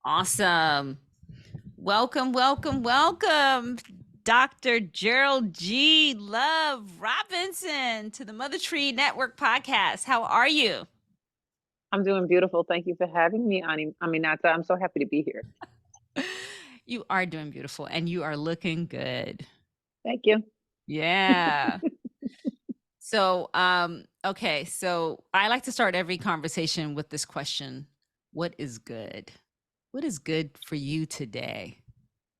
Awesome. Welcome, welcome, welcome, Dr. Geryll G. Love Robinson to the Mother Tree Network podcast. How are you? I'm doing beautiful. Thank you for having me, Aminata. I'm so happy to be here. You are doing beautiful and you are looking good. Thank you. Yeah. So I like to start every conversation with this question. What is good? What is good for you today?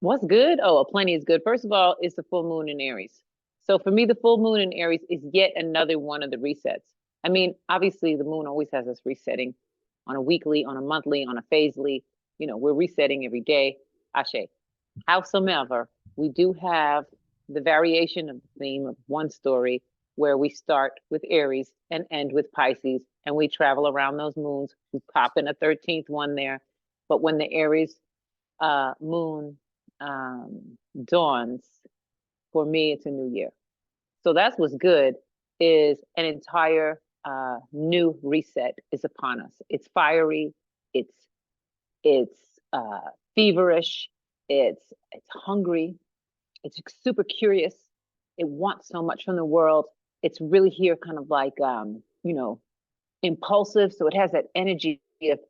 What's good? Oh, plenty is good. First of all, it's the full moon in Aries. So for me, the full moon in Aries is yet another one of the resets. I mean, obviously, the moon always has us resetting on a weekly, on a monthly, on a phasely. We're resetting every day. Ashe. Howsoever, we do have the variation of the theme of one story where we start with Aries and end with Pisces, and we travel around those moons. We pop in a 13th one there. But when the Aries moon dawns, for me, it's a new year. So that's what's good is an entire new reset is upon us. It's fiery, it's feverish, it's hungry, it's super curious. It wants so much from the world. It's really here, kind of like impulsive. So it has that energy of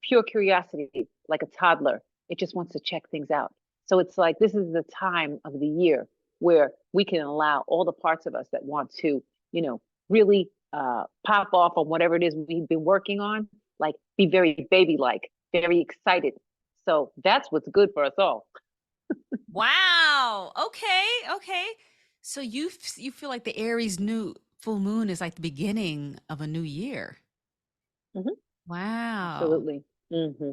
pure curiosity, like a toddler. It just wants to check things out. So it's like this is the time of the year where we can allow all the parts of us that want to, really pop off on whatever it is we've been working on, like be very baby like, very excited. So that's what's good for us all. Wow. Okay. Okay. So you feel like the Aries new full moon is like the beginning of a new year. Hmm. Wow. Absolutely. Hmm.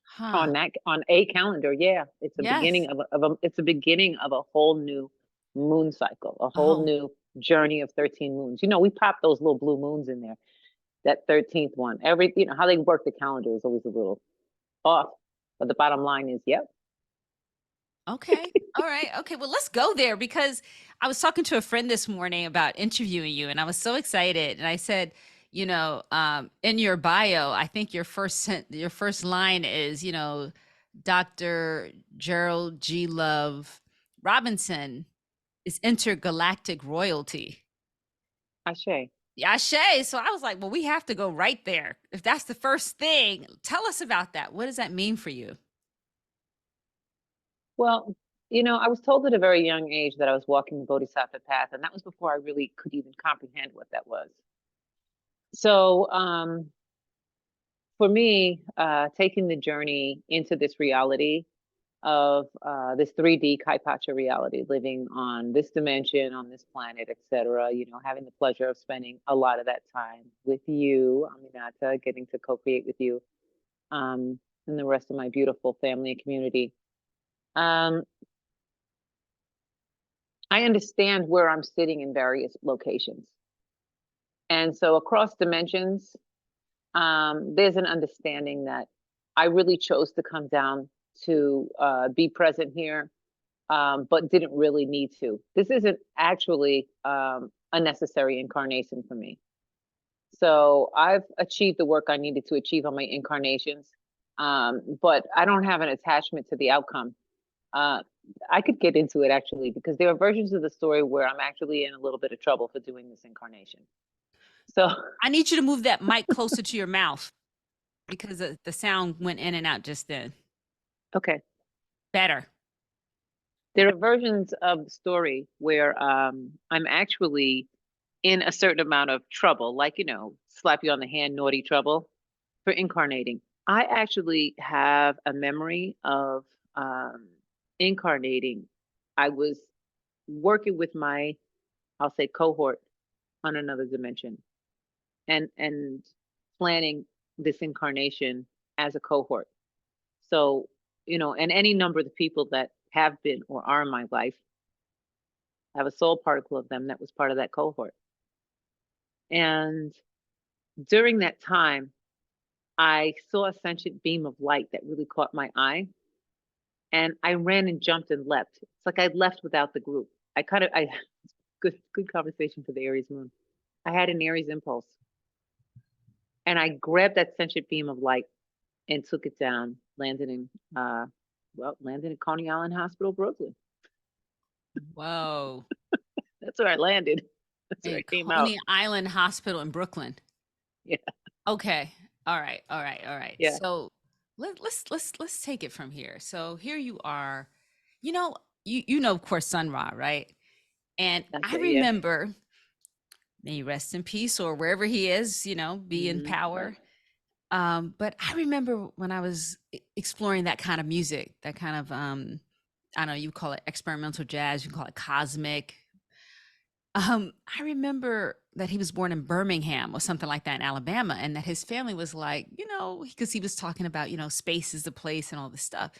Huh. On a calendar, yeah, it's a Yes. beginning it's a beginning of a whole new moon cycle, a whole Oh, new journey of 13 moons. We pop those little blue moons in there. That 13th one, how they work the calendar is always a little off, but the bottom line is, yep. okay. All right. Okay. Well, let's go there because I was talking to a friend this morning about interviewing you and I was so excited. And I said, in your bio, I think your first line is, Dr. Gerald G. Love Robinson is intergalactic royalty. Ashe. Ashe. So I was like, well, we have to go right there. If that's the first thing, tell us about that. What does that mean for you? Well, I was told at a very young age that I was walking the bodhisattva path, and that was before I really could even comprehend what that was. So, for me, taking the journey into this reality of this 3D Kaipacha reality, living on this dimension, on this planet, etc. Having the pleasure of spending a lot of that time with you, Aminata, getting to co-create with you, and the rest of my beautiful family and community. Um, I understand where I'm sitting in various locations. And so across dimensions, there's an understanding that I really chose to come down to be present here, but didn't really need to. This isn't actually a necessary incarnation for me. So I've achieved the work I needed to achieve on my incarnations, but I don't have an attachment to the outcome. Uh, I could get into it actually because there are versions of the story where I'm actually in a little bit of trouble for doing this incarnation. So, I need you to move that mic closer to your mouth because the sound went in and out just then. okay. Better. There are versions of the story where I'm actually in a certain amount of trouble, like, slap you on the hand, naughty trouble for incarnating. I actually have a memory of um, incarnating. I was working with my, I'll say, cohort on another dimension and planning this incarnation as a cohort. So, and any number of the people that have been or are in my life, I have a soul particle of them that was part of that cohort. And during that time, I saw a sentient beam of light that really caught my eye. And I ran and jumped and leapt. It's like I left without the group. I good conversation for the Aries moon. I had an Aries impulse and I grabbed that sentient beam of light and took it down. Landed in Coney Island Hospital, Brooklyn. Whoa. That's where I landed. That's where A I came out. Coney Island hospital in Brooklyn. Yeah, Okay. All right. All right. All right. yeah. So let's take it from here. So here you are. You know, you know, of course, Sun Ra, right? And I Okay, yeah. remember, may he rest in peace or wherever he is, be in Right. power. But I remember when I was exploring that kind of music, that kind of I don't know, you call it experimental jazz, you can call it cosmic. I remember that he was born in Birmingham or something like that in Alabama, and that his family was like, because he was talking about, space is the place and all this stuff.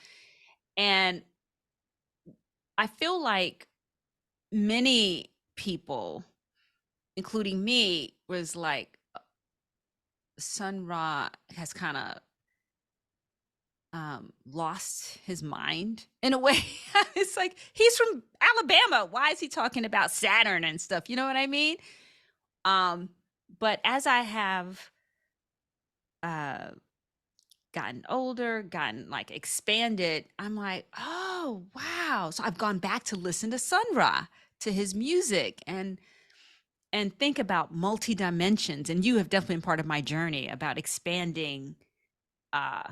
And I feel like many people, including me, was like, Sun Ra has kind of lost his mind in a way. It's like he's from Alabama. Why is he talking about Saturn and stuff? You know what I mean? Um, but as I have uh gotten older, gotten like expanded, I'm like, oh wow. So I've gone back to listen to Sun Ra, to his music, and think about multi dimensions. And you have definitely been part of my journey about expanding uh,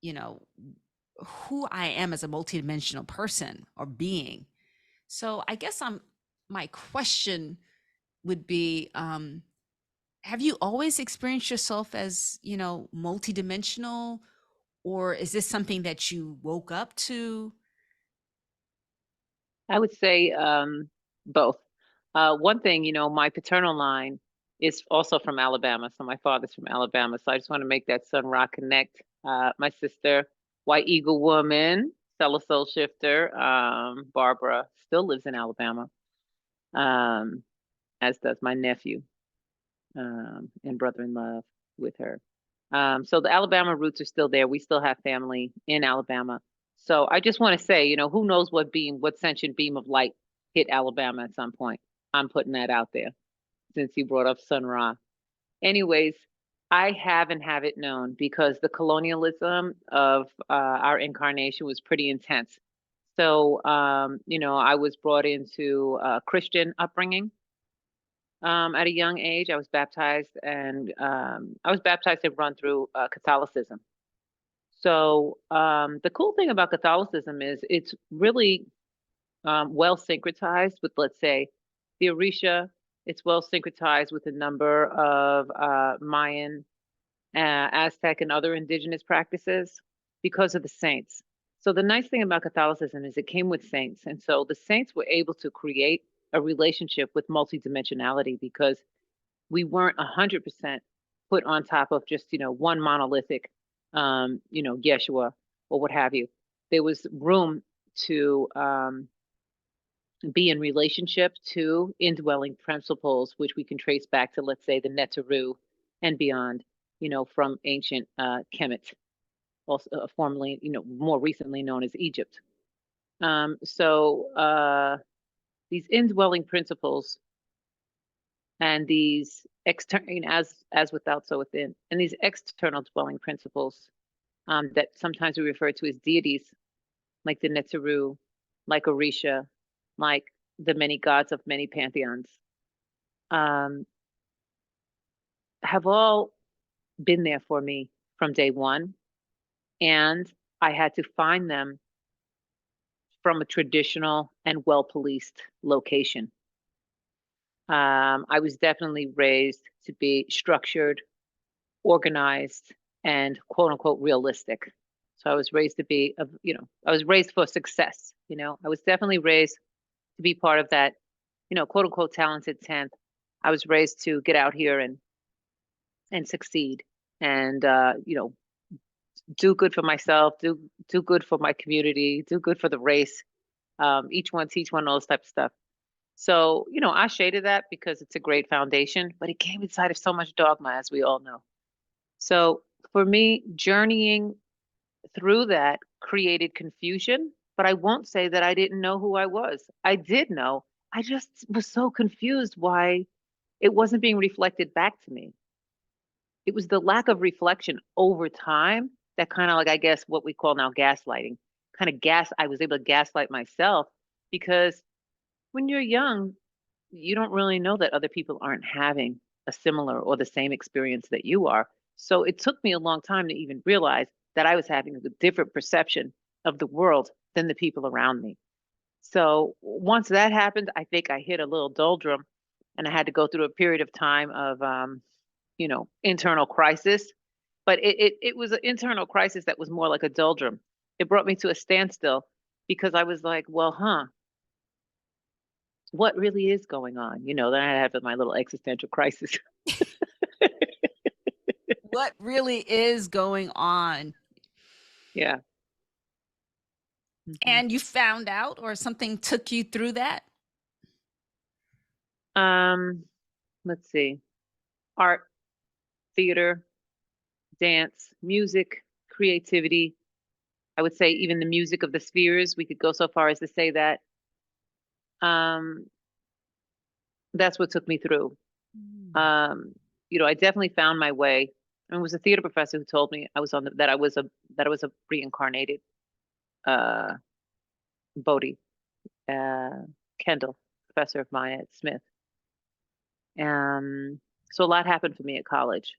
you know, who I am as a multidimensional person or being. So I guess my question would be, have you always experienced yourself as, multidimensional, or is this something that you woke up to? I would say both. One thing, my paternal line is also from Alabama. So my father's from Alabama. So I just want to make that Sun Rock connect. My sister, White Eagle woman, fellow soul shifter, Barbara, still lives in Alabama, um, as does my nephew, and brother in love with her. So the Alabama roots are still there. We still have family in Alabama. So I just want to say, who knows what sentient beam of light hit Alabama at some point. I'm putting that out there since you brought up Sun Ra. Anyways, I have it known because the colonialism of our incarnation was pretty intense. So, I was brought into a Christian upbringing at a young age. I was baptized, and I was baptized and run through Catholicism. So the cool thing about Catholicism is it's really well syncretized with, let's say, the Orisha. It's well syncretized with a number of Mayan, Aztec, and other indigenous practices because of the saints. So the nice thing about Catholicism is it came with saints, and so the saints were able to create a relationship with multidimensionality because we weren't 100% put on top of just, one monolithic, Yeshua or what have you. There was room to be in relationship to indwelling principles, which we can trace back to, let's say, the Neteru and beyond, from ancient Kemet, also formerly, more recently known as Egypt. So these indwelling principles and these external, as without, so within, and these external dwelling principles that sometimes we refer to as deities, like the Netzeru, like Orisha, like the many gods of many pantheons, um, have all been there for me from day one, and I had to find them from a traditional and well policed location. I was definitely raised to be structured, organized, and quote unquote realistic. So I was raised to be, I was raised for success. I was definitely raised to be part of that, quote unquote talented 10th. I was raised to get out here and succeed and, do good for myself, do good for my community, do good for the race. Each one teach one, all this type of stuff. So, I shaded that because it's a great foundation, but it came inside of so much dogma, as we all know. So for me, journeying through that created confusion, but I won't say that I didn't know who I was. I did know. I just was so confused why it wasn't being reflected back to me. it was the lack of reflection over time that kind of like, I guess, what we call now gaslighting. I was able to gaslight myself because when you're young, you don't really know that other people aren't having a similar or the same experience that you are. So it took me a long time to even realize that I was having a different perception of the world than the people around me. So once that happened, I think I hit a little doldrum and I had to go through a period of time of internal crisis. But it was an internal crisis that was more like a doldrum. It brought me to a standstill because I was like, well, what really is going on? Then I had my little existential crisis. What really is going on? Yeah. Mhm. And you found out, or something took you through that? Um, let's see. Art, theater, dance, music, creativity. I would say even the music of the spheres, we could go so far as to say that. Um, that's what took me through. Mm. Um, I definitely found my way. And it was a theater professor who told me that I was a reincarnated uh Bodhi, uh Kendall, professor of mine at Smith. So a lot happened for me at college.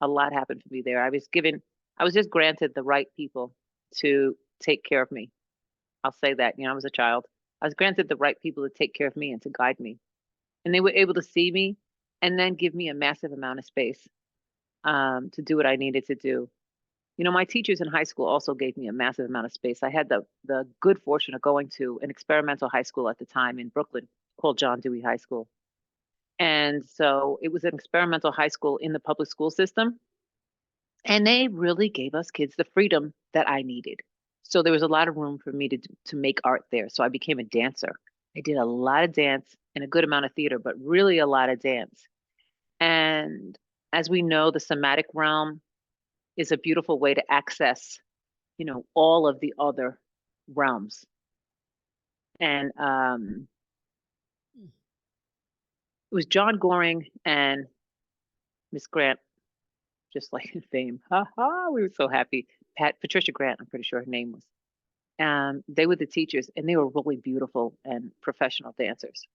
A lot happened for me there. I was just granted the right people to take care of me. I'll say that, I was a child. I was granted the right people to take care of me and to guide me. And they were able to see me and then give me a massive amount of space to do what I needed to do. My teachers in high school also gave me a massive amount of space. I had the good fortune of going to an experimental high school at the time in Brooklyn called John Dewey High School. And so it was an experimental high school in the public school system. And they really gave us kids the freedom that I needed. So there was a lot of room for me to make art there. So I became a dancer. I did a lot of dance and a good amount of theater, but really a lot of dance. And as we know, the somatic realm is a beautiful way to access, all of the other realms. And it was John Goring and Miss Grant, just like in fame. Ha ha! We were so happy. Patricia Grant, I'm pretty sure her name was. They were the teachers, and they were really beautiful and professional dancers.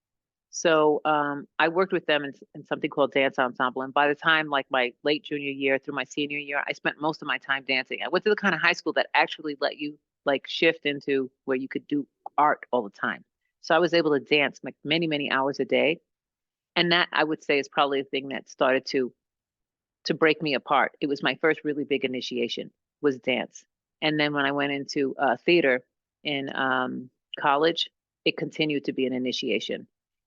So I worked with them in something called dance ensemble. And by the time like my late junior year through my senior year, I spent most of my time dancing. I went to the kind of high school that actually let you like shift into where you could do art all the time. So I was able to dance like many, many hours a day. And that I would say is probably the thing that started to break me apart. It was my first really big initiation was dance. And then when I went into theater in college, it continued to be an initiation.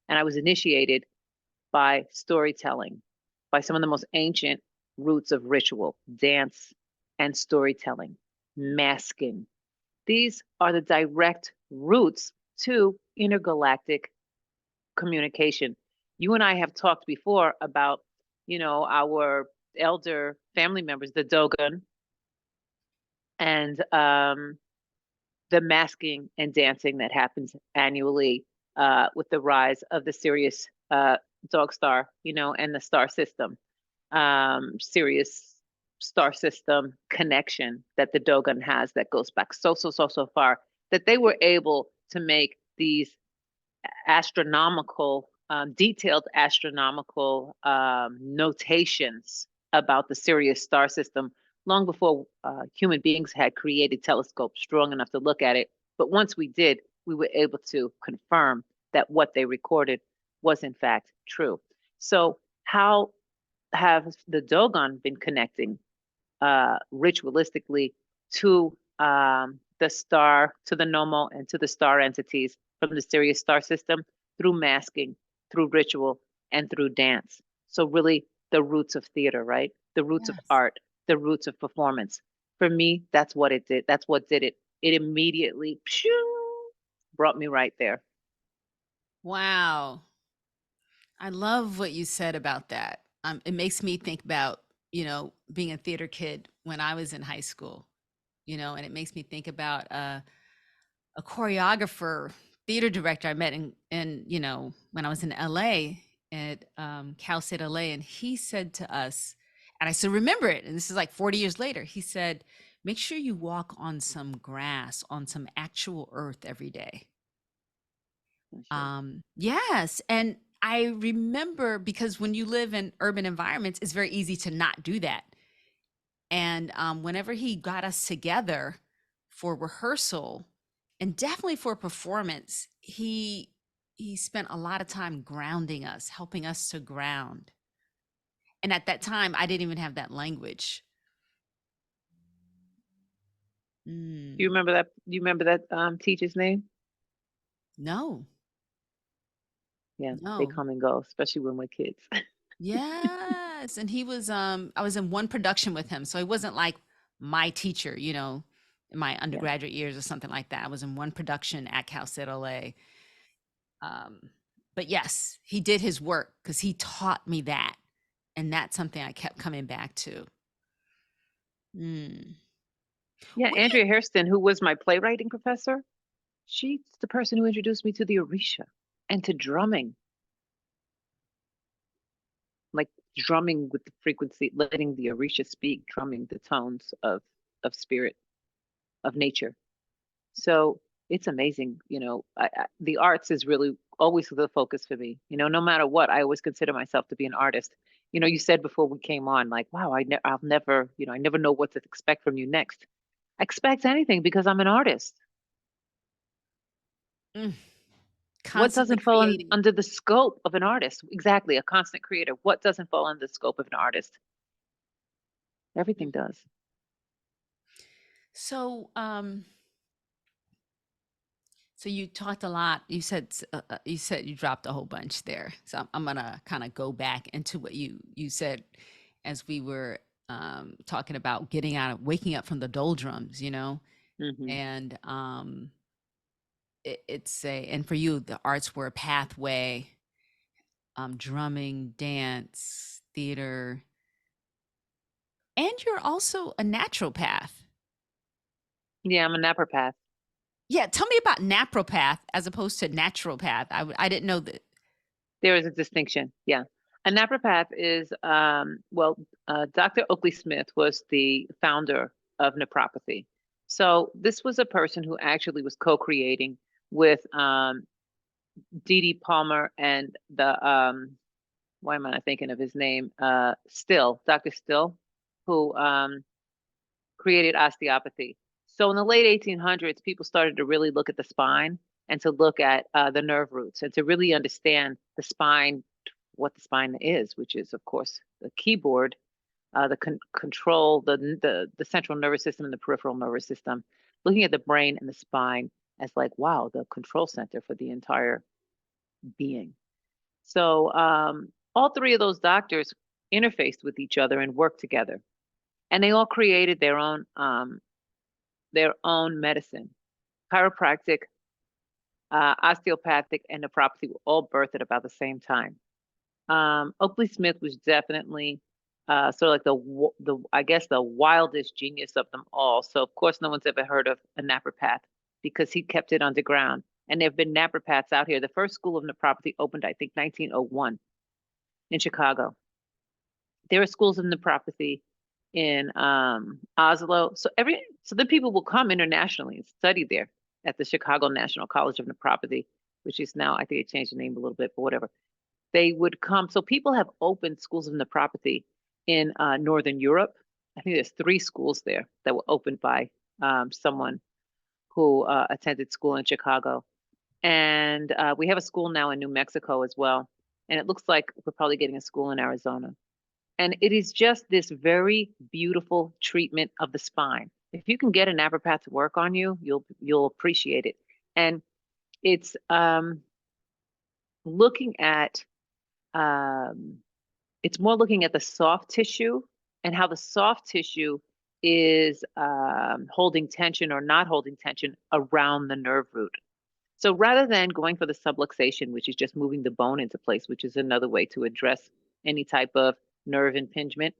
And I was initiated by storytelling, by some of the most ancient roots of ritual, dance and storytelling, masking. These are the direct roots to intergalactic communication. You and I have talked before about, our elder family members, the Dogon, and the masking and dancing that happens annually with the rise of the Sirius dog star, and the star system, Sirius star system connection that the Dogon has that goes back so far that they were able to make these astronomical, detailed astronomical notations about the Sirius star system long before human beings had created telescopes strong enough to look at it. But once we did, we were able to confirm that what they recorded was in fact true. So, how have the Dogon been connecting ritualistically to the star, to the Nomo, and to the star entities from the Sirius star system through masking, through ritual, and through dance? So, really, the roots of theater, right? The roots of Yes. art, the roots of performance. For me, that's what it did. That's what did it. It immediately brought me right there. Wow. I love what you said about that. It makes me think about, being a theater kid when I was in high school, and it makes me think about a choreographer, theater director I met when I was in LA at Cal State LA. And he said to us And I still remember it. And this is like 40 years later. He said, make sure you walk on some grass, on some actual earth every day. I should. Yes. And I remember because when you live in urban environments, it's very easy to not do that. And whenever he got us together for rehearsal and definitely for performance, he spent a lot of time grounding us, helping us to ground. And at that time, I didn't even have that language. Do you Mm, remember that? Do you remember that teacher's name? no, Yeah, they no. come and go, especially when we're kids. Yes. And he was I was in one production with him. So he wasn't like my teacher, in my Yeah. undergraduate years or something like that. I was in one production at Cal State LA. Um, but yes, he did his work because he taught me that. And that's something I kept coming back to. Mm. Yeah, What Andrea Hairston, who was my playwriting professor, she's the person who introduced me to the Orisha and to drumming, like drumming with the frequency, letting the Orisha speak, drumming the tones of spirit, of nature. So it's amazing, the arts is really always the focus for me. No matter what, I always consider myself to be an artist. You said before we came on, like, wow, I'll never, I never know what to expect from you next. I expect anything because I'm an artist. mm, What constantly doesn't fall creating. under the scope of an artist? Exactly, a constant creator. What doesn't fall under the scope of an artist? Everything Mm. does. So, so you talked a lot. You said you dropped a whole bunch there. So I'm gonna kind of go back into what you said as we were talking about getting out of waking up from the doldrums, Hmm. and and for you the arts were a pathway, drumming, dance, theater, and you're also a naturopath. Yeah, I'm a napropath. Yeah, tell me about napropath as opposed to naturopath. I didn't know that. There is a distinction. Yeah. A napropath is, Dr. Oakley Smith was the founder of naprapathy. So this was a person who actually was co-creating with Dee Dee Palmer and why am I not thinking of his name? Still, Dr. Still, who created osteopathy. So in the late 1800s, people started to really look at the spine and to look at the nerve roots and to really understand the spine, what the spine is, which is, of course, the keyboard, the control, the central nervous system and the peripheral nervous system, looking at the brain and the spine as like, wow, the control center for the entire being. So all three of those doctors interfaced with each other and worked together, and they all created their own medicine. Chiropractic, osteopathic, and naprapathy were all birthed at about the same time. Oakley Smith was definitely sort of like the I guess the wildest genius of them all. So of course no one's ever heard of a napropath because he kept it underground. And there have been napropaths out here. The first school of naprapathy opened, I think, 1901 in Chicago. There are schools of naprapathy in Oslo. So the people will come internationally and study there at the Chicago National College of Naprapathy, which is now, I think they changed the name a little bit, but whatever. They would come. So people have opened schools of naprapathy in Northern Europe. I think there's 3 schools there that were opened by someone who attended school in Chicago. And we have a school now in New Mexico as well. And it looks like we're probably getting a school in Arizona. And it is just this very beautiful treatment of the spine. If you can get a napropath to work on you, you'll appreciate it. And it's looking at um, it's more looking at the soft tissue and how the soft tissue is holding tension or not holding tension around the nerve root. So rather than going for the subluxation, which is just moving the bone into place, which is another way to address any type of nerve impingement,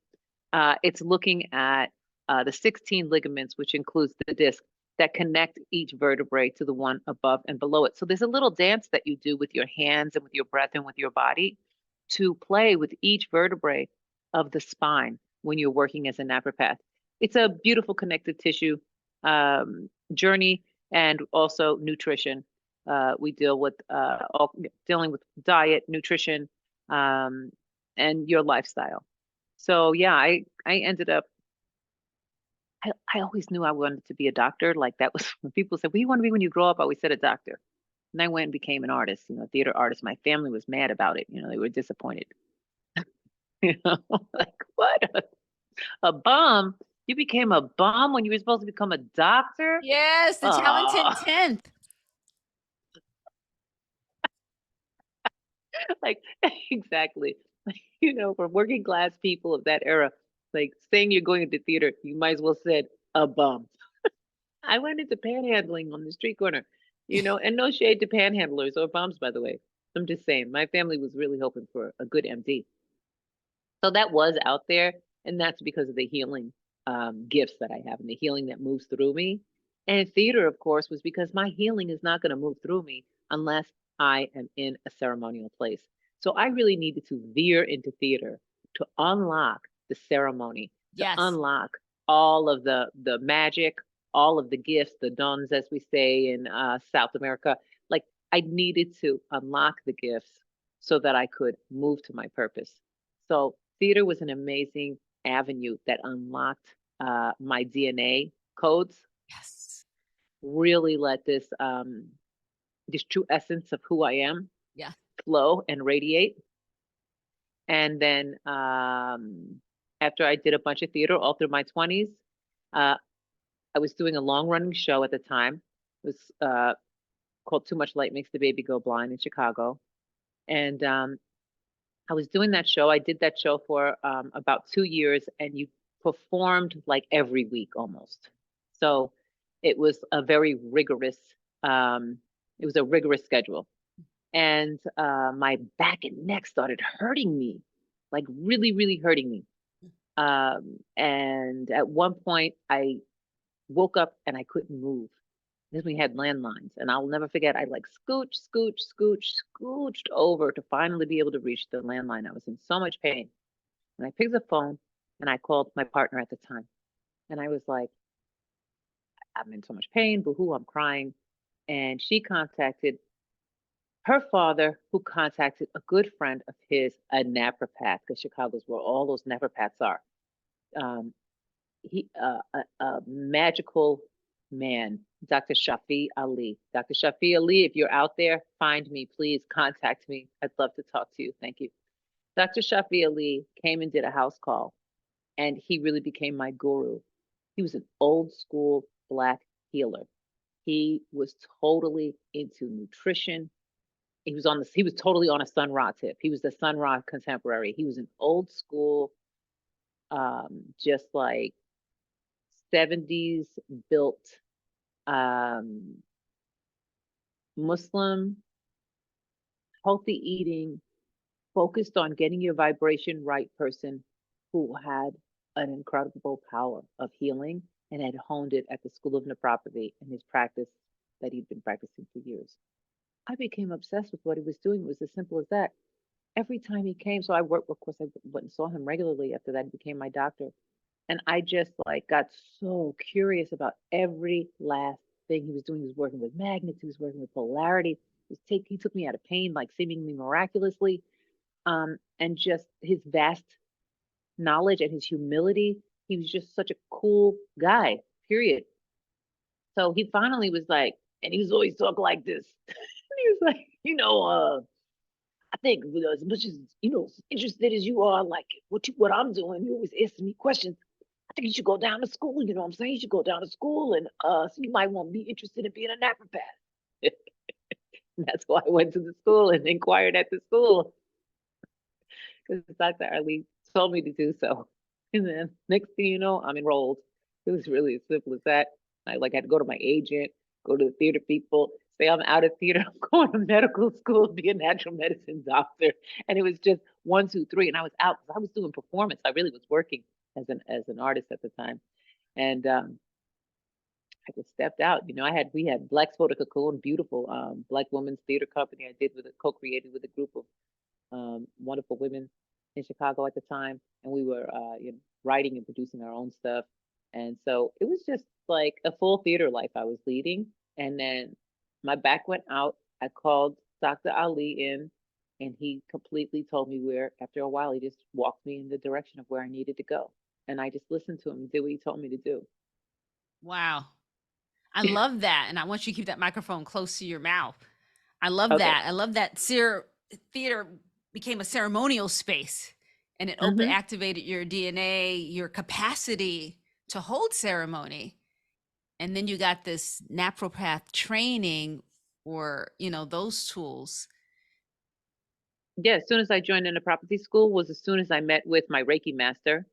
it's looking at the 16 ligaments, which includes the disc that connect each vertebrae to the one above and below it. So there's a little dance that you do with your hands and with your breath and with your body to play with each vertebrae of the spine. when you're working as a naturopath. It's a beautiful connective tissue journey, and also nutrition. We deal with dealing with diet, nutrition, um, and your lifestyle. So yeah, I ended up. I always knew I wanted to be a doctor. Like that was when people said, "What do you want to be when you grow up?" I always said a doctor. And I went and became an artist, a theater artist. My family was mad about it. They were disappointed. You know, like what? A bum? You became a bum when you were supposed to become a doctor? Yes, the talented Oh, 10th. like exactly. For working class people of that era, like saying you're going into theater, you might as well said a bum. I went into panhandling on the street corner, and no shade to panhandlers or bums, by the way. I'm just saying, my family was really hoping for a good MD. So that was out there, and that's because of the healing gifts that I have and the healing that moves through me. And theater, of course, was because my healing is not going to move through me unless I am in a ceremonial place. So I really needed to veer into theater to unlock the ceremony, to Yes. unlock all of the magic, all of the gifts, the dons, as we say in South America. Like I needed to unlock the gifts so that I could move to my purpose. So theater was an amazing avenue that unlocked my DNA codes, Yes. really let this true essence of who I am Yeah. flow and radiate. And then after I did a bunch of theater all through my 20s, uh, I was doing a long running show at the time. It was called Too Much Light Makes the Baby Go Blind in Chicago. And I was doing that show. I did that show for about 2 years, and you performed like every week almost. So it was a very rigorous. Um, it was a rigorous schedule, and my back and neck started hurting me, like really, really hurting me. And at one point, I woke up and I couldn't move. Because we had landlines, and I'll never forget. I like scooched over to finally be able to reach the landline. I was in so much pain, and I picked the phone and I called my partner at the time, and I was like, "I'm in so much pain, boo-hoo, I'm crying." And she contacted her father, who contacted a good friend of his, a naturopath, because Chicago's where all those naturopaths are. Um, a magical man, Dr. Shafi Ali. Dr. Shafi Ali, if you're out there, find me, please contact me. I'd love to talk to you. Thank you. Dr. Shafi Ali came and did a house call, and he really became my guru. He was an old school Black healer. He was totally into nutrition. He was totally on a Sun Ra tip. He was the Sun Ra contemporary. He was an old school, just like 70s built um, Muslim, healthy eating, focused on getting your vibration right person who had an incredible power of healing and had honed it at the School of Naturopathy in his practice that he'd been practicing for years. I became obsessed with what he was doing. It was as simple as that. Every time he came, so I worked, of course, I went and saw him regularly after that. He became my doctor. And I just like got so curious about every last thing he was doing. He was working with magnets, he was working with polarity. He took me out of pain, like seemingly miraculously. And just his vast knowledge and his humility. He was just such a cool guy, period. So he finally was like, and he was always talk like this. He was like, I think as much as interested as you are, like what I'm doing, you always asking me questions. I think you should go down to school. You know what I'm saying? You should go down to school, and so you might want to be interested in being a naturopath. That's why I went to the school and inquired at the school because Dr. Ali told me to do so. And then next thing you know, I'm enrolled. It was really as simple as that. I like had to go to my agent, go to the theater people, say I'm out of theater, I'm going to medical school, be a natural medicine doctor. And it was just one, two, three. And I was out because I was doing performance. I really was working as an artist at the time. And I just stepped out. We had Black Spoda Cocoon, beautiful Black women's theater company I did co-created with a group of wonderful women. in Chicago at the time, and we were writing and producing our own stuff. And so it was just like a full theater life I was leading. And then my back went out. I called Dr. Ali in, and he completely told me where, after a while, he just walked me in the direction of where I needed to go. And I just listened to him and did what he told me to do. Wow. I love that, and I want you to keep that microphone close to your mouth. I love Okay. that. I love that theater became a ceremonial space, and it open Hmm. activated your DNA, your capacity to hold ceremony. And then you got this naturopath training or, those tools. Yeah, as soon as I joined in the property school was as soon as I met with my Reiki master,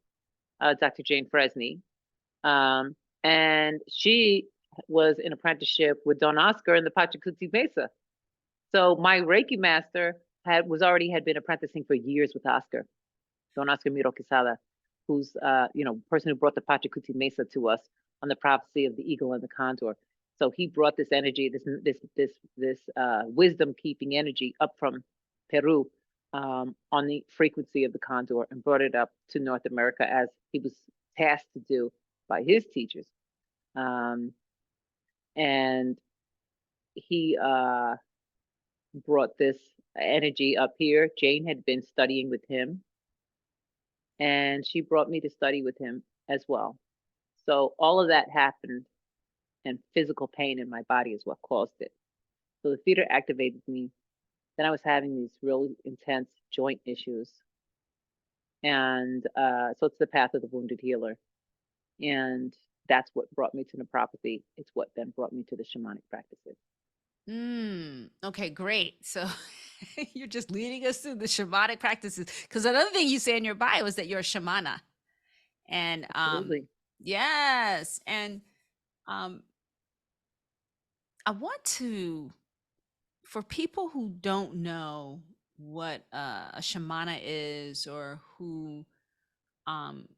Dr. Jane Fresney. Um, and she was in apprenticeship with Don Oscar in the Pachacuti Mesa. So my Reiki master had been apprenticing for years with Oscar, Don Oscar Miro Quesada, who's person who brought the Pachacuti Mesa to us on the prophecy of the eagle and the condor. So he brought this energy, this wisdom keeping energy up from Peru, on the frequency of the condor, and brought it up to North America as he was tasked to do by his teachers. Um, and he brought this energy up here. Jane had been studying with him, and she brought me to study with him as well. So all of that happened, and physical pain in my body is what caused it. So the theater activated me. Then I was having these really intense joint issues. And so it's the path of the wounded healer. And that's what brought me to naturopathy. It's what then brought me to the shamanic practices. Okay, great. So you're just leading us through the shamanic practices. Because another thing you say in your bio is that you're a shamana. And Absolutely. yes. And um, I want to, for people who don't know what a shamana is or who, um,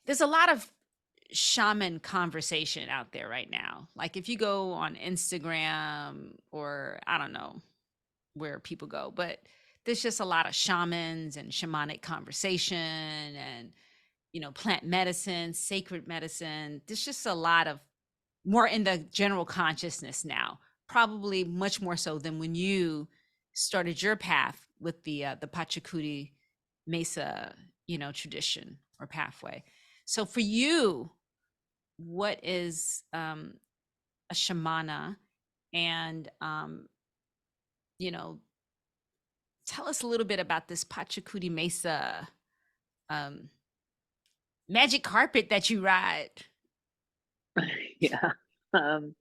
there's a lot of shaman conversation out there right now. Like if you go on Instagram or I don't know where people go, but there's just a lot of shamans and shamanic conversation and plant medicine, sacred medicine. There's just a lot of more in the general consciousness now, probably much more so than when you started your path with the Pachacuti Mesa, tradition or pathway. So for you, what is a shamana? And you know, tell us a little bit about this Pachacuti Mesa um, magic carpet that you ride. Yeah. Um,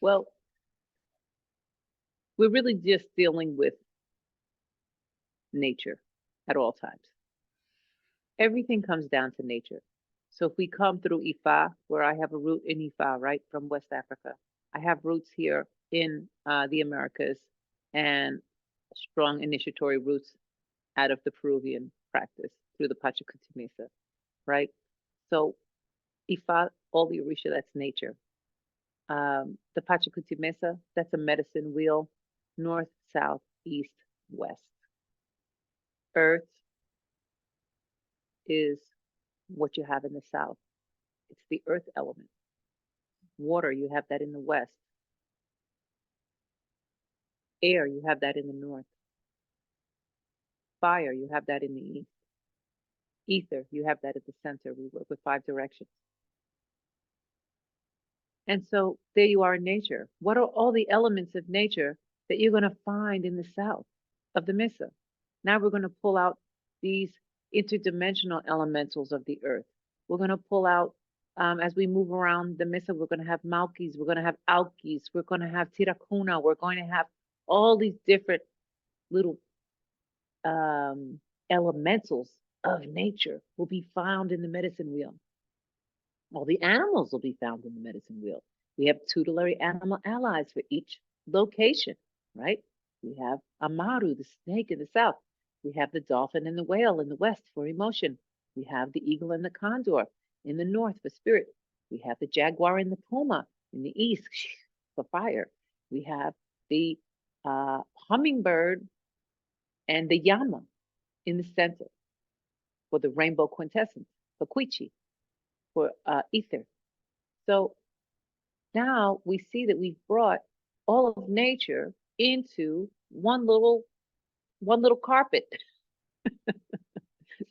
well, we're really just dealing with nature at all times. Everything comes down to nature. So if we come through Ifa, where I have a root in Ifa, right from West Africa, I have roots here in the Americas, and strong initiatory roots out of the Peruvian practice through the Pachacuti Mesa, right? So Ifa, all the Orisha, that's nature. The Pachacuti Mesa, that's a medicine wheel, north, south, east, west. Earth is what you have in the south. It's the earth element. Water, you have that in the west. Air, you have that in the north. Fire, you have that in the east. Ether, you have that at the center. We work with five directions. And so there you are in nature. What are all the elements of nature that you're going to find in the south of the Mesa? Now we're going to pull out these interdimensional elementals of the earth. We're going to pull out, as we move around the Mesa, we're going to have Malkis, we're going to have Alkis, we're going to have Tirakuna, we're going to have all these different little um, elementals of nature will be found in the medicine wheel. All the animals will be found in the medicine wheel. We have tutelary animal allies for each location, right? We have Amaru, the snake in the south. We have the dolphin and the whale in the west for emotion. We have the eagle and the condor in the north for spirit. We have the jaguar and the puma in the east for fire. We have the hummingbird and the yama in the center for the rainbow quintessence, for Quichi, for ether. So now we see that we've brought all of nature into one little carpet.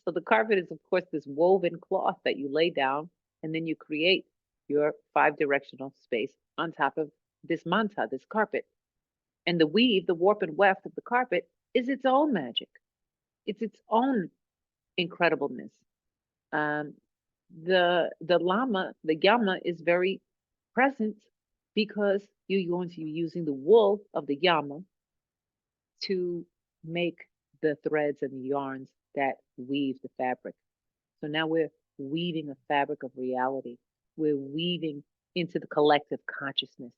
So the carpet is, of course, this woven cloth that you lay down, and then you create your five directional space on top of this manta, this carpet. And the weave, the warp and weft of the carpet is its own magic. It's its own incredibleness. Um, the llama, the yama is very present because you're going to be using the wool of the yama to make the threads and the yarns that weave the fabric. So now we're weaving a fabric of reality. We're weaving into the collective consciousness.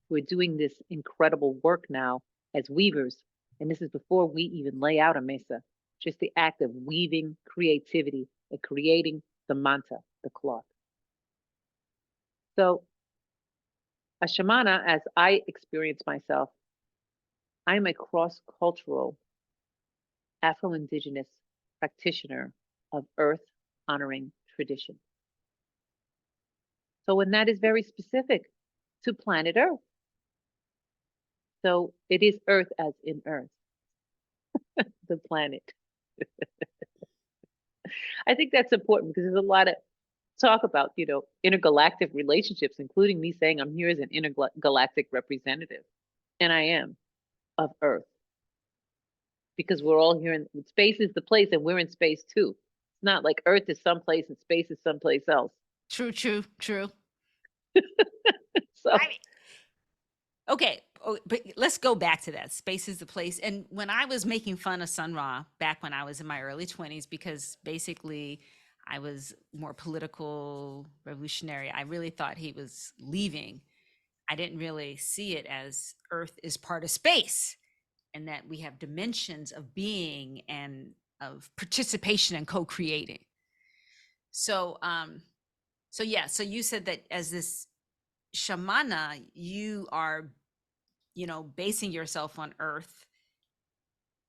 We're doing this incredible work now as weavers. And this is before we even lay out a mesa, just the act of weaving creativity and creating the manta, the cloth. So, a shamana, as I experience myself, I'm a cross cultural Afro Indigenous practitioner of earth honoring tradition. So, and that is very specific to planet Earth. So, it is Earth as in Earth, the planet. I think that's important because there's a lot of talk about, intergalactic relationships, including me saying I'm here as an intergalactic representative. And I am of Earth because we're all here in space is the place and we're in space too. It's not like Earth is someplace and space is someplace else. True, true, true. So, I mean, okay, but let's go back to that. Space is the place. And when I was making fun of Sun Ra back when I was in my early 20s, because basically I was more political, revolutionary, I really thought he was leaving. I didn't really see it as Earth is part of space and that we have dimensions of being and of participation and co-creating. So, so yeah, so you said that as this shamana, you are, basing yourself on Earth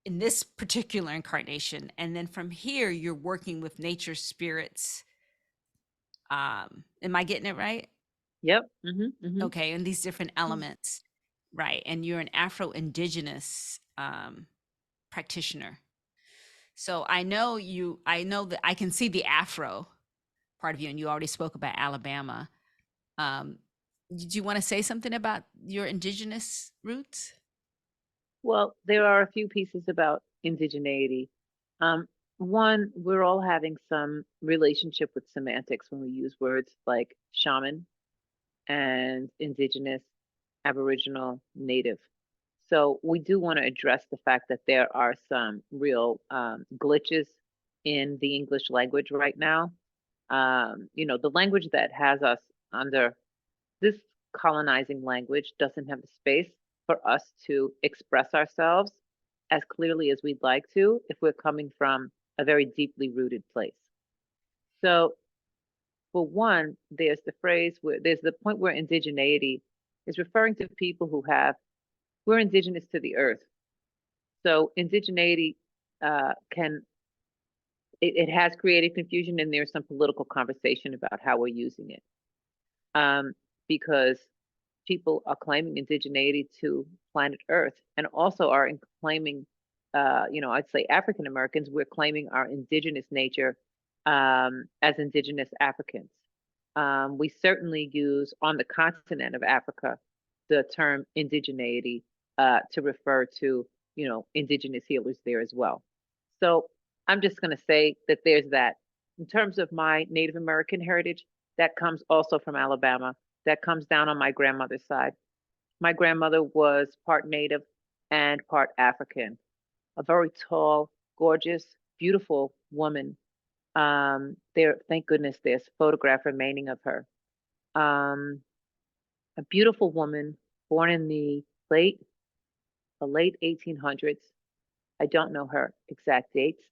in this particular incarnation, and then from here, you're working with nature spirits. Am I getting it right? yep. Hmm. Okay, and these different elements, right? And you're an Afro Indigenous practitioner. So I know that I can see the Afro part of you, and you already spoke about Alabama. Um, did you want to say something about your indigenous roots? Well, there are a few pieces about indigeneity. Um, One, we're all having some relationship with semantics when we use words like shaman and indigenous, aboriginal, native. So we do want to address the fact that there are some real glitches in the English language right now. The language that has us under this colonizing language doesn't have the space for us to express ourselves as clearly as we'd like to if we're coming from a very deeply rooted place. So, for one, there's the phrase where there's the point where indigeneity is referring to people who we're indigenous to the earth. So, indigeneity can it has created confusion, and there's some political conversation about how we're using it. Because people are claiming indigeneity to planet Earth and also are claiming, I'd say African Americans, we're claiming our indigenous nature as indigenous Africans. We certainly use on the continent of Africa the term indigeneity to refer to, indigenous healers there as well. So I'm just going to say that there's that. In terms of my Native American heritage, that comes also from Alabama. That comes down on my grandmother's side. My grandmother was part Native and part African, a very tall, gorgeous, beautiful woman. Thank goodness, there's a photograph remaining of her. A beautiful woman, born in the late 1800s. I don't know her exact dates.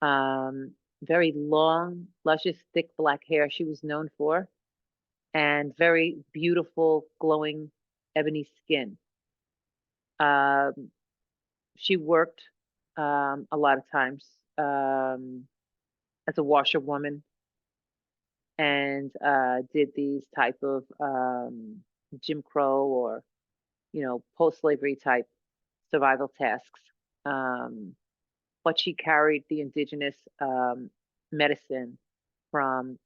Very long, luscious, thick black hair she was known for, and very beautiful, glowing ebony skin. Um, she worked a lot of times um, as a washerwoman and did these type of Jim Crow or post-slavery type survival tasks. Um, but she carried the indigenous medicine from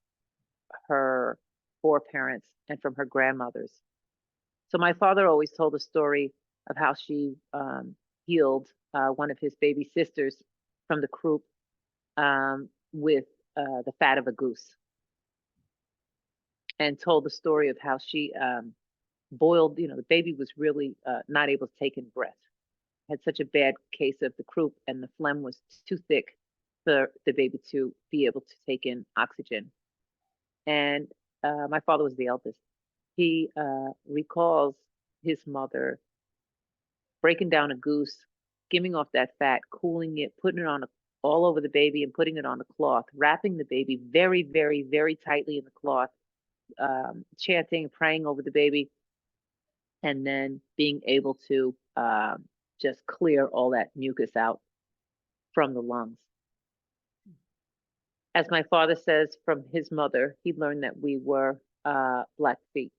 her foreparents and from her grandmothers. So my father always told a story of how she healed one of his baby sisters from the croup with the fat of a goose, and told the story of how she boiled. The baby was really not able to take in breath, had such a bad case of the croup, and the phlegm was too thick for the baby to be able to take in oxygen. And my father was the eldest. He recalls his mother breaking down a goose, skimming off that fat, cooling it, putting it on all over the baby and putting it on a cloth, wrapping the baby very, very, very tightly in the cloth, chanting, praying over the baby, and then being able to just clear all that mucus out from the lungs. As my father says from his mother, he learned that we were Blackfeet.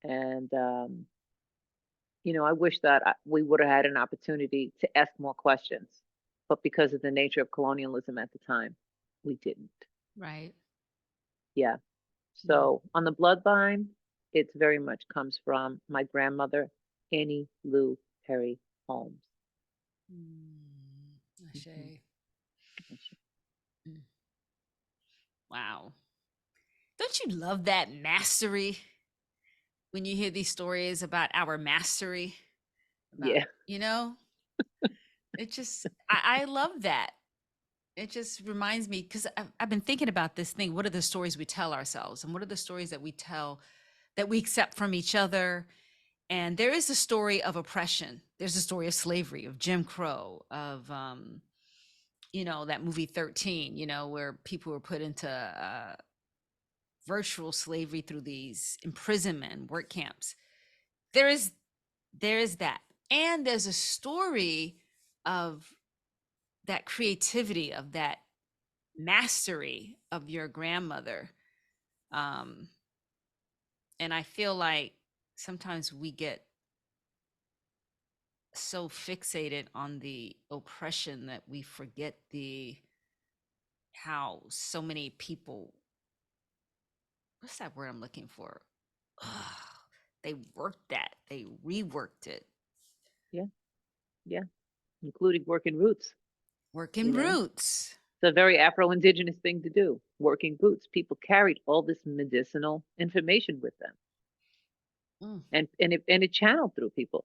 And I wish that we would have had an opportunity to ask more questions, but because of the nature of colonialism at the time, we didn't. Right. Yeah. Mm. So on the bloodline, it's very much comes from my grandmother, Annie Lou Perry Holmes. Mm. Mhm. Ashe. Mm. Wow. Don't you love that mastery when you hear these stories about our mastery? About, Yeah, you know, I love that. It just reminds me because I've been thinking about this thing. What are the stories we tell ourselves? And what are the stories that we tell that we accept from each other? And there is a story of oppression. There's a story of slavery, of Jim Crow, of, that movie 13, where people were put into virtual slavery through these imprisonment work camps. There is there is that. And there's a story of that creativity, of that mastery of your grandmother. Um, and I feel like sometimes we get so fixated on the oppression that we forget the how so many people, what's that word I'm looking for? Ugh, they worked that, they reworked it. yeah, yeah, including working roots, Working you know. roots. It's a very Afro-Indigenous thing to do, working boots. People carried all this medicinal information with them, Mm, and it channeled through people.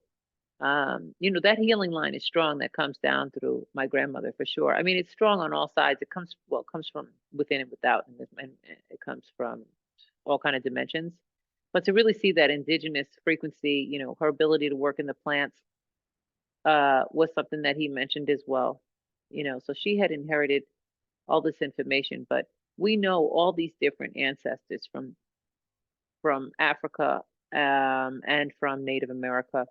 That healing line is strong. That comes down through my grandmother for sure. I mean, it's strong on all sides. It comes from within and without, and it comes from all kind of dimensions. But to really see that indigenous frequency, her ability to work in the plants, was something that he mentioned as well. So she had inherited all this information, but we know all these different ancestors from Africa, and from Native America,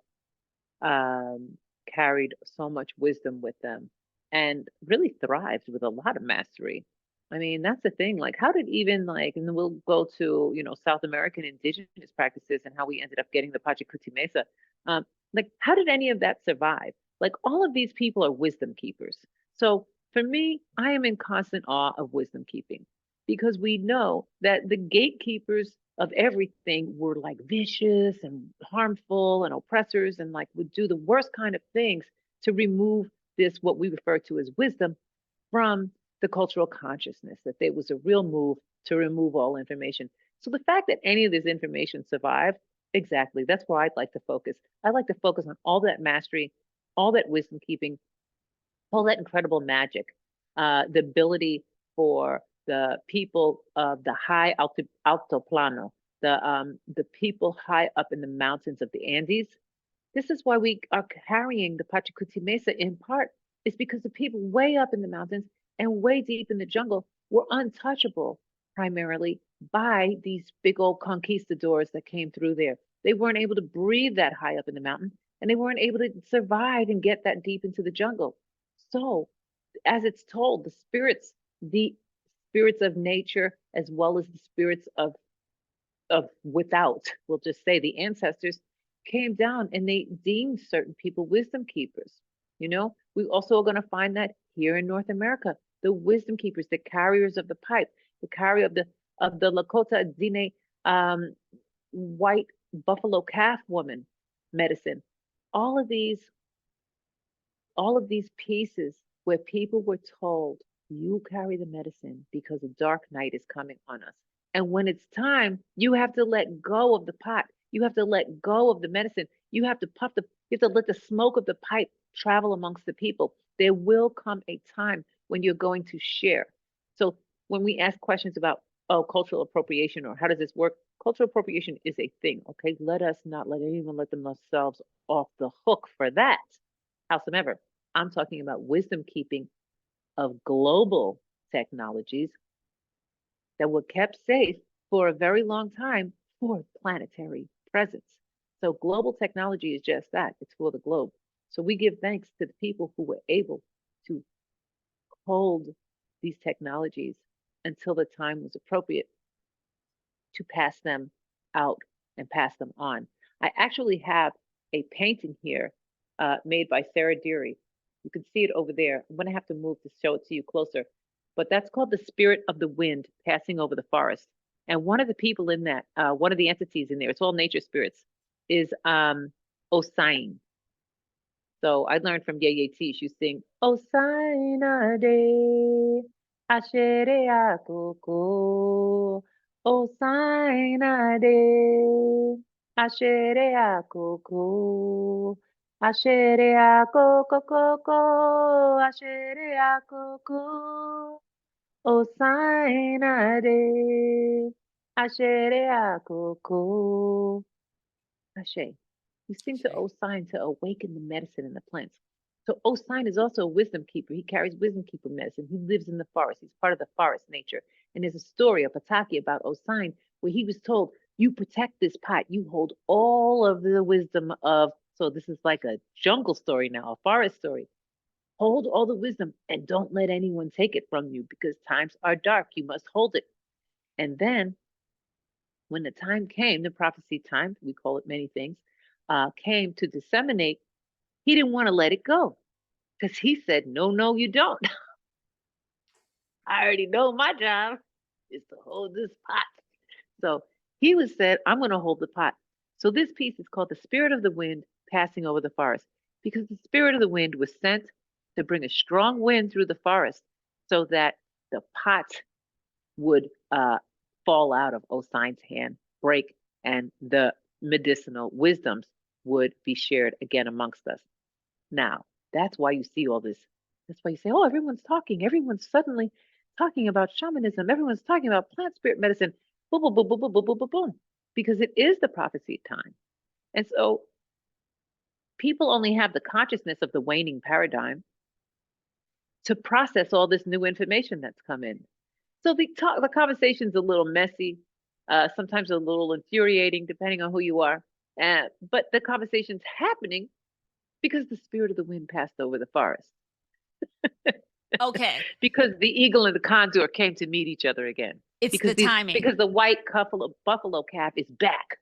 um, carried so much wisdom with them and really thrived with a lot of mastery. I mean, that's the thing. Like, how did even like, and then we'll go to, South American indigenous practices and how we ended up getting the Pachacuti Mesa. Um, like, how did any of that survive? Like, all of these people are wisdom keepers. So for me, I am in constant awe of wisdom keeping because we know that the gatekeepers of everything were like vicious and harmful and oppressors and like would do the worst kind of things to remove this, what we refer to as wisdom, from the cultural consciousness, that there was a real move to remove all information. So the fact that any of this information survived, exactly, that's where I'd like to focus. I'd like to focus on all that mastery, all that wisdom keeping, all that incredible magic, the ability for the people of the high altoplano, the people high up in the mountains of the Andes. This is why we are carrying the Pachacuti Mesa in part, is because the people way up in the mountains and way deep in the jungle were untouchable primarily by these big old conquistadors that came through there. They weren't able to breathe that high up in the mountain and they weren't able to survive and get that deep into the jungle. So, as it's told, the spirits of nature, as well as the spirits of without, we'll just say the ancestors came down and they deemed certain people wisdom keepers. You know, we also are going to find that here in North America, the wisdom keepers, the carriers of the pipe, the carrier of the Lakota Dine um, white buffalo calf woman medicine. All of these all of these pieces where people were told, you carry the medicine because a dark night is coming on us. And when it's time, you have to let go of the pot. You have to let go of the medicine. You have to let the smoke of the pipe travel amongst the people. There will come a time when you're going to share. So when we ask questions about, oh, cultural appropriation or how does this work? Cultural appropriation is a thing, okay? Let us not let anyone let themselves off the hook for that. Howsoever, I'm talking about wisdom keeping of global technologies that were kept safe for a very long time for planetary presence. So global technology is just that. It's for the globe. So we give thanks to the people who were able to hold these technologies until the time was appropriate to pass them out and pass them on. I actually have a painting here made by Sarah Deary. You can see it over there. I'm going to have to move to show it to you closer. But that's called the spirit of the wind passing over the forest. And one of the people in that, one of the entities in there, it's all nature spirits, is Osain. So I learned from Ye T. She sing Osaina de Ashere Akoko. Osaina de Ashere Akoko. Ashere Akoko Koko. Ashere Akoko. Osaina de Ashere Akoko. Ashe. We sing to Shay. Osine to awaken the medicine in the plants. So Osine is also a wisdom keeper. He carries wisdom keeper medicine. He lives in the forest. He's part of the forest nature. And there's a story, a Pataki about Osine, where he was told, you protect this pot. You hold all of the wisdom of, so this is like a jungle story now, a forest story. Hold all the wisdom and don't let anyone take it from you because times are dark. You must hold it. And then when the time came, the prophecy time, we call it many things, came to disseminate, he didn't want to let it go because he said, no, no, you don't. I already know my job is to hold this pot. So he was said, I'm going to hold the pot. So this piece is called the spirit of the wind passing over the forest because the spirit of the wind was sent to bring a strong wind through the forest so that the pot would fall out of Osine's hand, break, and the medicinal wisdoms would be shared again amongst us. Now, that's why you see all this. That's why you say, oh, everyone's talking. Everyone's suddenly talking about shamanism. Everyone's talking about plant spirit medicine. Boom, boom, boom, boom, boom, boom, boom, boom, boom. Because it is the prophecy time. And so people only have the consciousness of the waning paradigm to process all this new information that's come in. So the conversation's a little messy, sometimes a little infuriating, depending on who you are. But the conversation's happening because the spirit of the wind passed over the forest. Okay. Because the eagle and the condor came to meet each other again. It's the timing. Because the white buffalo calf is back.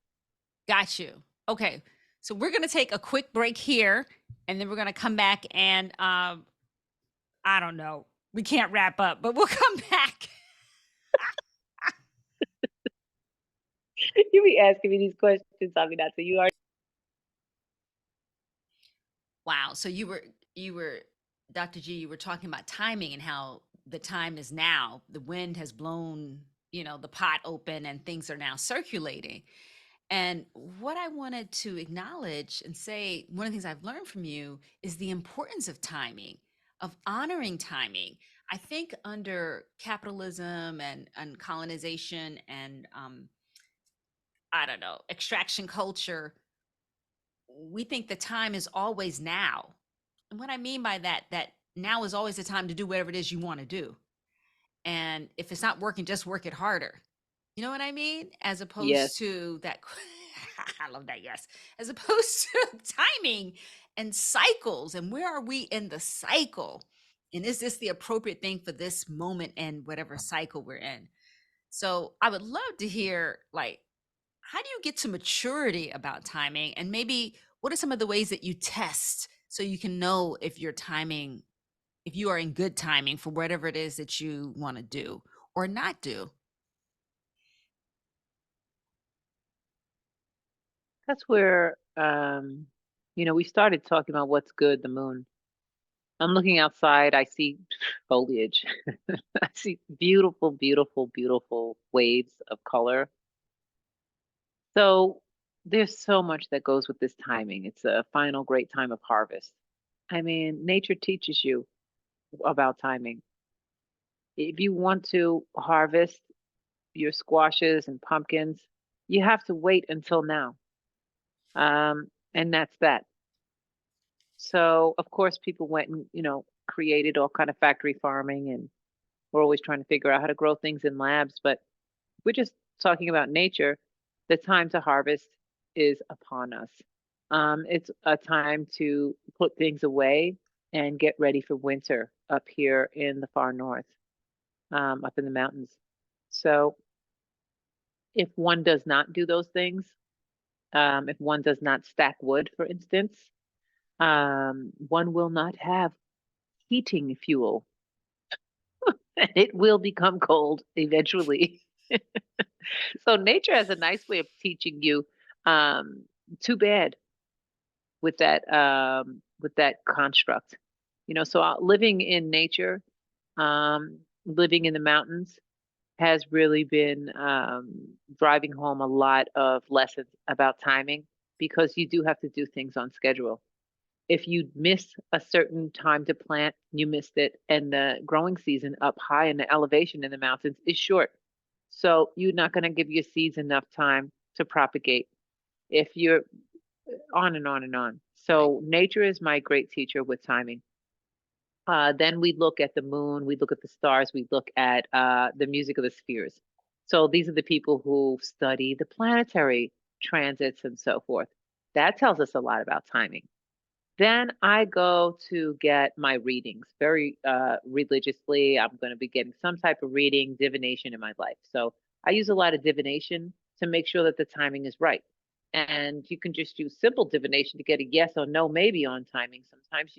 Got you. Okay. So we're going to take a quick break here and then we're going to come back and I don't know. We can't wrap up, but we'll come back. You be asking me these questions, I mean, not so you are. Wow. So you were Dr. G, you were talking about timing and how the time is now. The wind has blown, the pot open and things are now circulating. And what I wanted to acknowledge and say, one of the things I've learned from you is the importance of timing, of honoring timing. I think under capitalism and colonization and I don't know, extraction culture, we think the time is always now. And what I mean by that, that now is always the time to do whatever it is you want to do. And if it's not working, just work it harder. You know what I mean? As Yes. opposed to that. I love that. Yes. As opposed to timing and cycles. And where are we in the cycle? And is this the appropriate thing for this moment and whatever cycle we're in? So I would love to hear, like, how do you get to maturity about timing? And maybe what are some of the ways that you test so you can know if your timing, if you are in good timing for whatever it is that you want to do or not do? That's where, we started talking about what's good, the moon. I'm looking outside, I see foliage. I see beautiful, beautiful, beautiful waves of color. So there's so much that goes with this timing. It's a final great time of harvest. I mean, nature teaches you about timing. If you want to harvest your squashes and pumpkins, you have to wait until now. And that's that. So of course people went and, created all kind of factory farming, and we're always trying to figure out how to grow things in labs, but we're just talking about nature. The time to harvest is upon us. It's a time to put things away and get ready for winter up here in the far north, up in the mountains. So if one does not do those things, if one does not stack wood, for instance, one will not have heating fuel. It will become cold eventually. So nature has a nice way of teaching you. Um, Too bad with that construct. So living in nature, living in the mountains has really been driving home a lot of lessons about timing, because you do have to do things on schedule. If you miss a certain time to plant, you missed it, and the growing season up high in the elevation in the mountains is short. So you're not going to give your seeds enough time to propagate. If you're on and on and on. Right. So nature is my great teacher with timing. Then we look at the moon, we look at the stars, we look at the music of the spheres. So these are the people who study the planetary transits and so forth. That tells us a lot about timing. Then I go to get my readings very religiously. I'm going to be getting some type of reading, divination in my life. So I use a lot of divination to make sure that the timing is right. And you can just use simple divination to get a yes or no, maybe on timing. Sometimes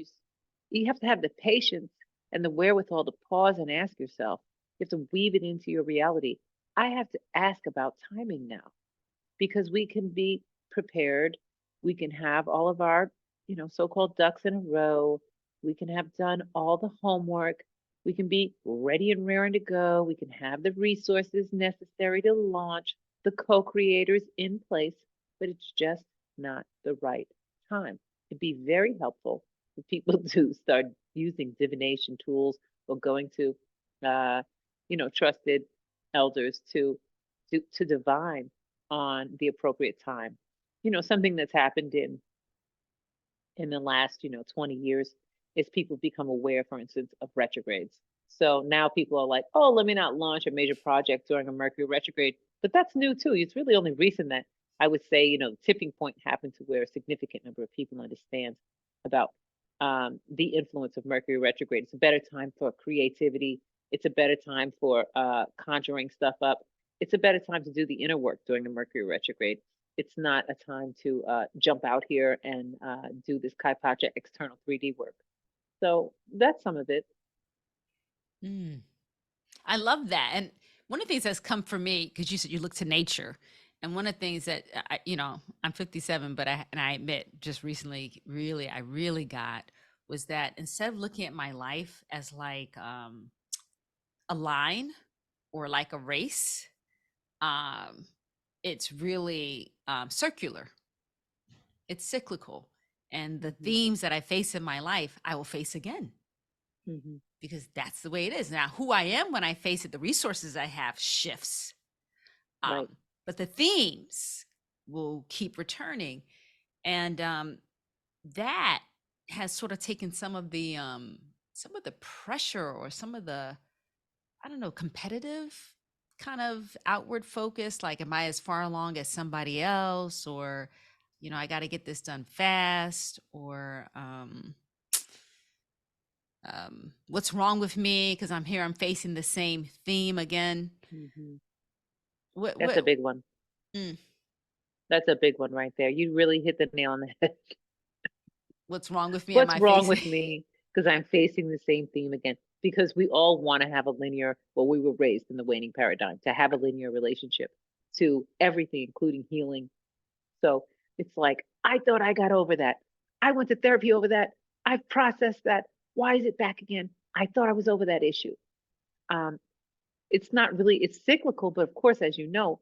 you have to have the patience and the wherewithal to pause and ask yourself. You have to weave it into your reality. I have to ask about timing now, because we can be prepared. We can have all of our, so-called ducks in a row. We can have done all the homework. We can be ready and raring to go. We can have the resources necessary to launch, the co-creators in place, but it's just not the right time. It'd be very helpful for people to start using divination tools, or going to, uh, trusted elders to divine on the appropriate time. Something that's happened in the last, 20 years is people become aware, for instance, of retrogrades. So now people are like, oh, let me not launch a major project during a Mercury retrograde. But that's new too. It's really only recent that I would say, the tipping point happened to where a significant number of people understand about the influence of Mercury retrograde. It's a better time for creativity. It's a better time for conjuring stuff up. It's a better time to do the inner work during the Mercury retrograde. It's not a time to jump out here and do this Kaipacha external 3D work. So that's some of it. Mm. I love that. And one of the things that's come for me, because you said you look to nature, and one of the things that I'm 57, but I admit just recently, really, I really got was that instead of looking at my life as like a line or like a race, um, it's really circular. It's cyclical, and the Hmm. themes that I face in my life, I will face again Hmm. because that's the way it is. Now, who I am when I face it, the resources I have shifts. Right. But the themes will keep returning. And that has sort of taken some of the pressure or some of the, I don't know, competitive. kind of outward focused, like am I as far along as somebody else, or I got to get this done fast, or what's wrong with me because I'm facing the same theme again. Hmm. What That's what a big one. mm, That's a big one right there. You really hit the nail on the head. what's wrong with me? Am What's I wrong facing? with me? Because I'm facing the same theme again. Because we all want to have a linear, well, we were raised in the waning paradigm to have a linear relationship to everything, including healing. So it's like, I thought I got over that. I went to therapy over that. I've processed that. Why is it back again? I thought I was over that issue. Um, it's not really, it's cyclical, but of course, as you know,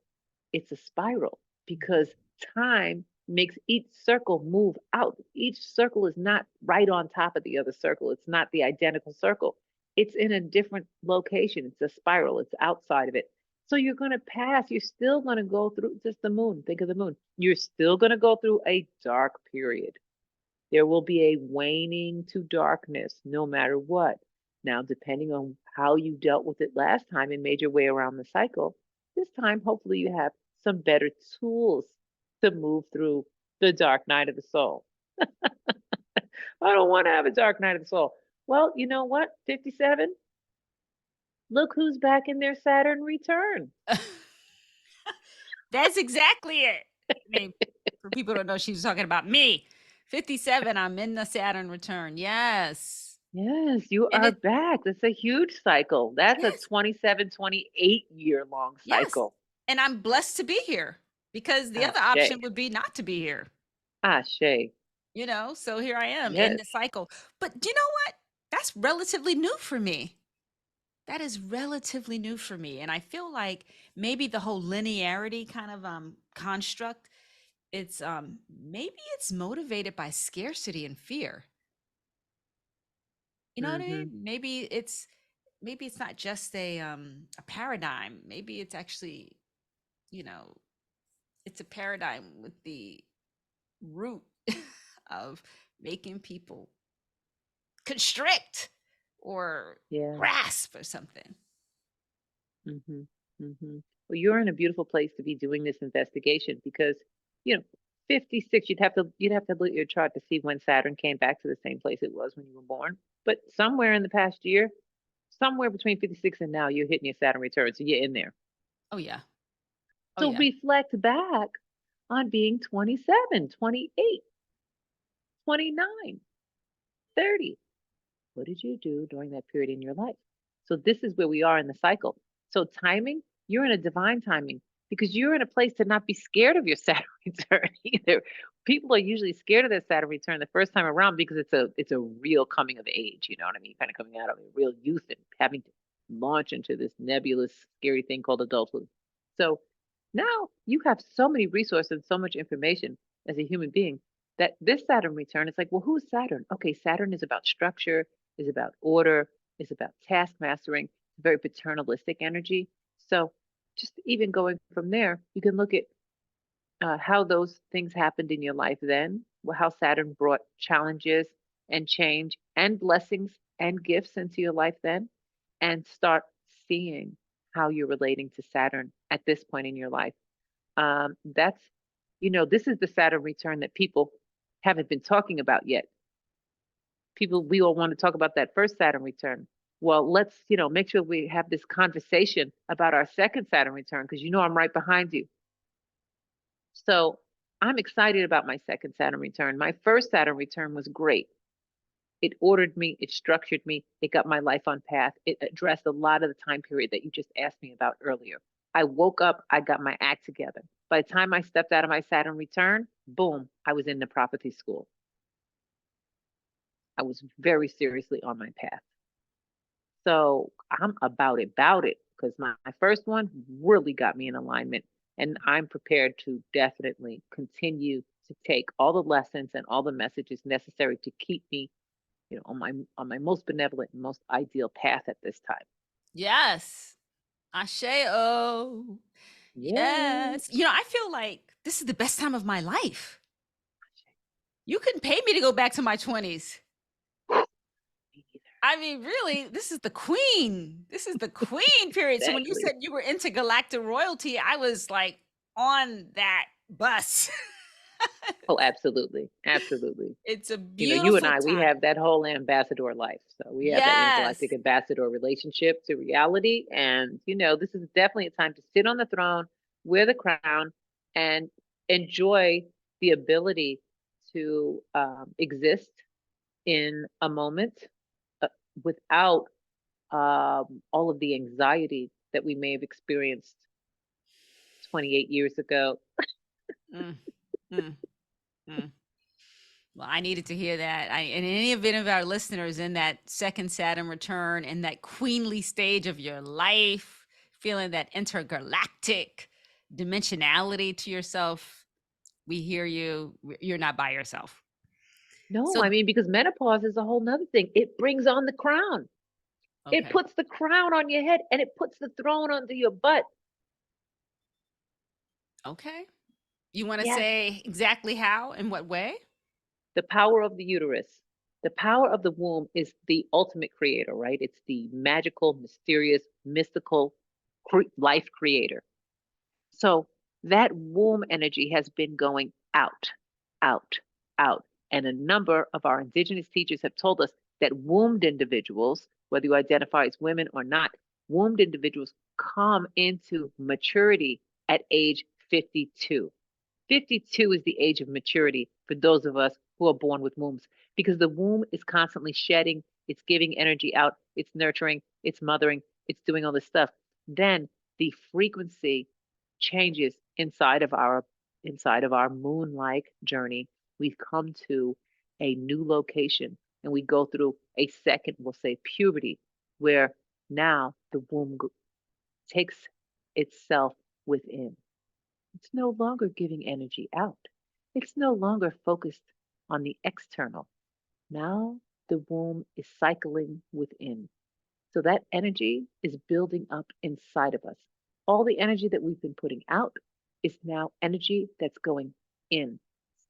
it's a spiral because time makes each circle move out. Each circle is not right on top of the other circle. It's not the identical circle. It's in a different location. It's a spiral. It's outside of it. So you're going to pass. You're still going to go through just the moon. Think of the moon. You're still going to go through a dark period. There will be a waning to darkness no matter what. Now, depending on how you dealt with it last time and made your way around the cycle, this time, hopefully, you have some better tools to move through the dark night of the soul. I don't want to have a dark night of the soul. Well, you know what? 57, look who's back in their Saturn return. That's exactly it. I mean, for people who don't know, she was talking about me. 57, I'm in the Saturn return. Yes. Yes, you And are it, back. That's a huge cycle. That's a yes, 27, 28 year long yes. cycle. And I'm blessed to be here because the other Ashe. option would be not to be here, Ashe. So here I am in Yes. the cycle. But do you know what? That's relatively new for me. That is relatively new for me. And I feel like maybe the whole linearity kind of construct, it's maybe it's motivated by scarcity and fear. You know what I mean? Hmm. Maybe it's not just a paradigm. Maybe it's actually, you know, it's a paradigm with the root of making people constrict or Yeah. grasp or something. Hmm. Hmm. Well, you're in a beautiful place to be doing this investigation because, you know, 56, you'd have to look at your chart to see when Saturn came back to the same place it was when you were born. But somewhere in the past year, somewhere between 56 and now, you're hitting your Saturn return. So you're in there. Oh yeah. Oh So yeah. reflect back on being 27, 28, 29, 30. What did you do during that period in your life? So this is where we are in the cycle. So timing, you're in a divine timing because you're in a place to not be scared of your Saturn return either. People are usually scared of their Saturn return the first time around because it's a real coming of age, you know what I mean? Kind of coming out of a real youth and having to launch into this nebulous, scary thing called adulthood. So now you have so many resources and so much information as a human being that this Saturn return is like, well, who's Saturn? Okay, Saturn is about structure, is about order, is about task mastering, very paternalistic energy. So just even going from there, you can look at how those things happened in your life then, how Saturn brought challenges and change and blessings and gifts into your life then, and start seeing how you're relating to Saturn at this point in your life. This is the Saturn return that people haven't been talking about yet. We all want to talk about that first Saturn return. Well, let's, make sure we have this conversation about our second Saturn return because I'm right behind you. So I'm excited about my second Saturn return. My first Saturn return was great. It ordered me, it structured me, it got my life on path. It addressed a lot of the time period that you just asked me about earlier. I woke up, I got my act together. By the time I stepped out of my Saturn return, boom, I was in the prophecy school. I was very seriously on my path. So I'm about it because my first one really got me in alignment. And I'm prepared to definitely continue to take all the lessons and all the messages necessary to keep me, on my most benevolent and most ideal path at this time. Yes. Asheo. Yes. Yes. I feel like this is the best time of my life. You couldn't pay me to go back to my 20s. I mean, really, this is the queen. This is the queen period. So when you Exactly. said you were into galactic royalty, I was like on that bus. Oh, absolutely. Absolutely. It's a You know, you and beautiful I, we time. have that whole ambassador life. So we have that intergalactic Yes. ambassador relationship to reality. And, this is definitely a time to sit on the throne, wear the crown, and enjoy the ability to exist in a moment uh, without all of the anxiety that we may have experienced 28 years ago. Mm, mm, mm. Well, I needed to hear that. In any event of our listeners in that second Saturn return, in that queenly stage of your life, feeling that intergalactic dimensionality to yourself, we hear you. You're not by yourself. No, So, I mean, because menopause is a whole nother thing. It brings on the crown. It okay. puts the crown on your head and it puts the throne under your butt. Okay. You want to Yes, say exactly how, in what way? the power of the uterus. The power of the womb is the ultimate creator, right? It's the magical, mysterious, mystical life creator. So that womb energy has been going out, out, out. And a number of our indigenous teachers have told us that wombed individuals, whether you identify as women or not, wombed individuals come into maturity at age 52. 52 is the age of maturity for those of us who are born with wombs because the womb is constantly shedding, it's giving energy out, it's nurturing, it's mothering, it's doing all this stuff. Then the frequency changes inside of our moon-like journey. We've come to a new location and we go through a second, we'll say puberty, where now the womb takes itself within. It's no longer giving energy out. It's no longer focused on the external. Now the womb is cycling within. So that energy is building up inside of us. All the energy that we've been putting out is now energy that's going in.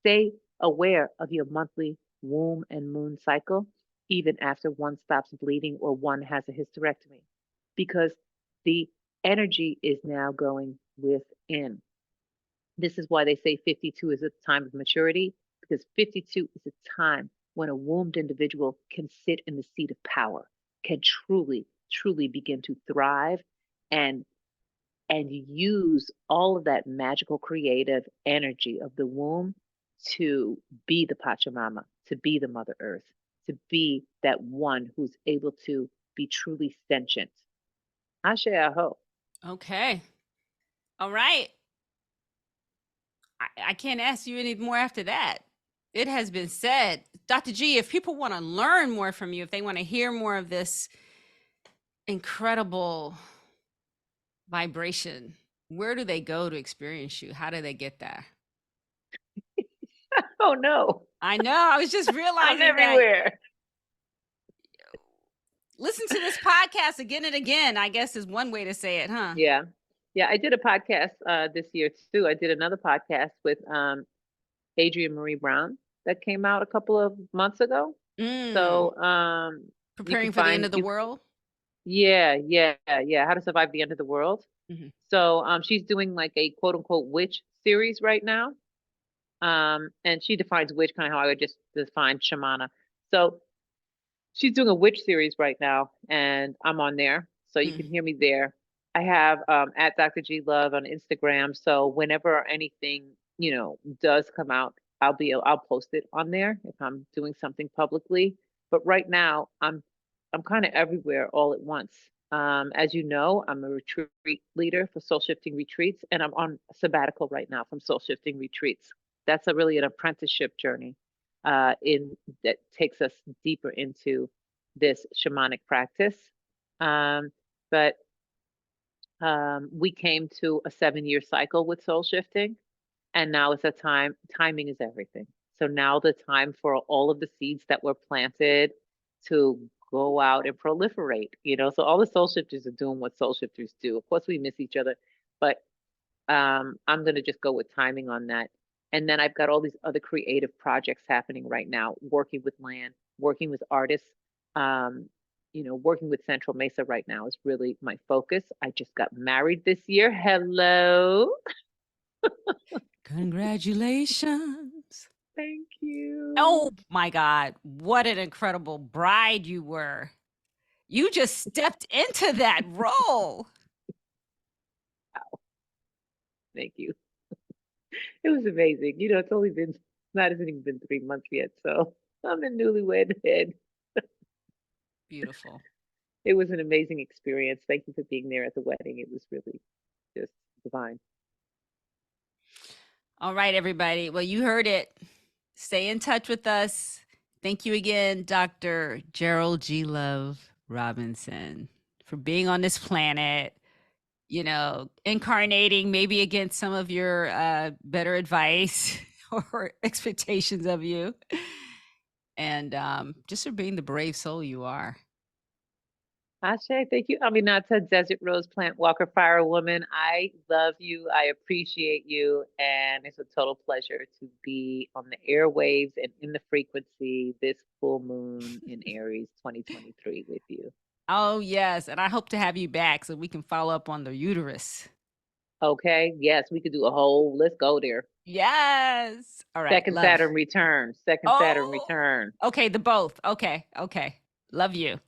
Stay aware of your monthly womb and moon cycle, even after one stops bleeding or one has a hysterectomy, because the energy is now going within. This is why they say 52 is a time of maturity, because 52 is a time when a wombed individual can sit in the seat of power, can truly, truly begin to thrive and use all of that magical creative energy of the womb to be the Pachamama, to be the Mother Earth, to be that one who's able to be truly sentient. Ashe aho. Okay. All right. I can't ask you any more after that. It has been said. Dr. G, if people want to learn more from you, if they want to hear more of this incredible vibration, where do they go to experience you? How do they get there? Oh no, I know. I was just I'm realizing that. everywhere. Listen to this podcast again and again, I guess is one way to say it, huh? Yeah. Yeah, I did a podcast this year too. I did another podcast with Adrienne Marie Brown that came out a couple of months ago. Mm, So you can preparing for the end find of the you world. yeah, yeah, yeah, how to survive the end of the world. Mhm. So she's doing like a quote unquote witch series right now. And she defines witch kind of how I would just define shamana. So she's doing a witch series right now, and I'm on there, so you Mm. can hear me there. I have at Dr. G Love on Instagram, so whenever anything does come out, I'll post it on there if I'm doing something publicly. But right now, I'm kind of everywhere all at once. As you know, I'm a retreat leader for soul shifting retreats, and I'm on sabbatical right now from soul shifting retreats. That's a really an apprenticeship journey in that takes us deeper into this shamanic practice. Um, but we came to a 7-year cycle with soul shifting, and now it's a timing is everything. So now the time for all of the seeds that were planted to go out and proliferate. So all the soul shifters are doing what soul shifters do. Of course, we miss each other, but I'm going to just go with timing on that. And then I've got all these other creative projects happening right now, working with land, working with artists, um, working with Central Mesa right now is really my focus. I just got married this year. Hello. Congratulations. Thank Oh you. my God, what an incredible bride you were. You just stepped into that role. Wow. Thank you. It was amazing. It's not even been 3 months yet. So I'm a newlywed head. Beautiful. It was an amazing experience. Thank you for being there at the wedding. It was really just divine. All right, everybody. Well, you heard it. Stay in touch with us. Thank you again, Dr. Geryll G. Love Robinson, for being on this planet, incarnating maybe against some of your better advice or expectations of you, and just for being the brave soul you are. Ashe, thank you. Aminata, Desert Rose Plant Walker Fire Woman. I love you. I appreciate you. And it's a total pleasure to be on the airwaves and in the frequency this full moon in Aries 2023 with you. Oh, yes. And I hope to have you back so we can follow up on the uterus. Okay. Yes, we could do a whole, let's go there. Yes. All right. Second Love. Saturn return. Second Saturn Oh, return. okay. The both. Okay. Okay. Love you.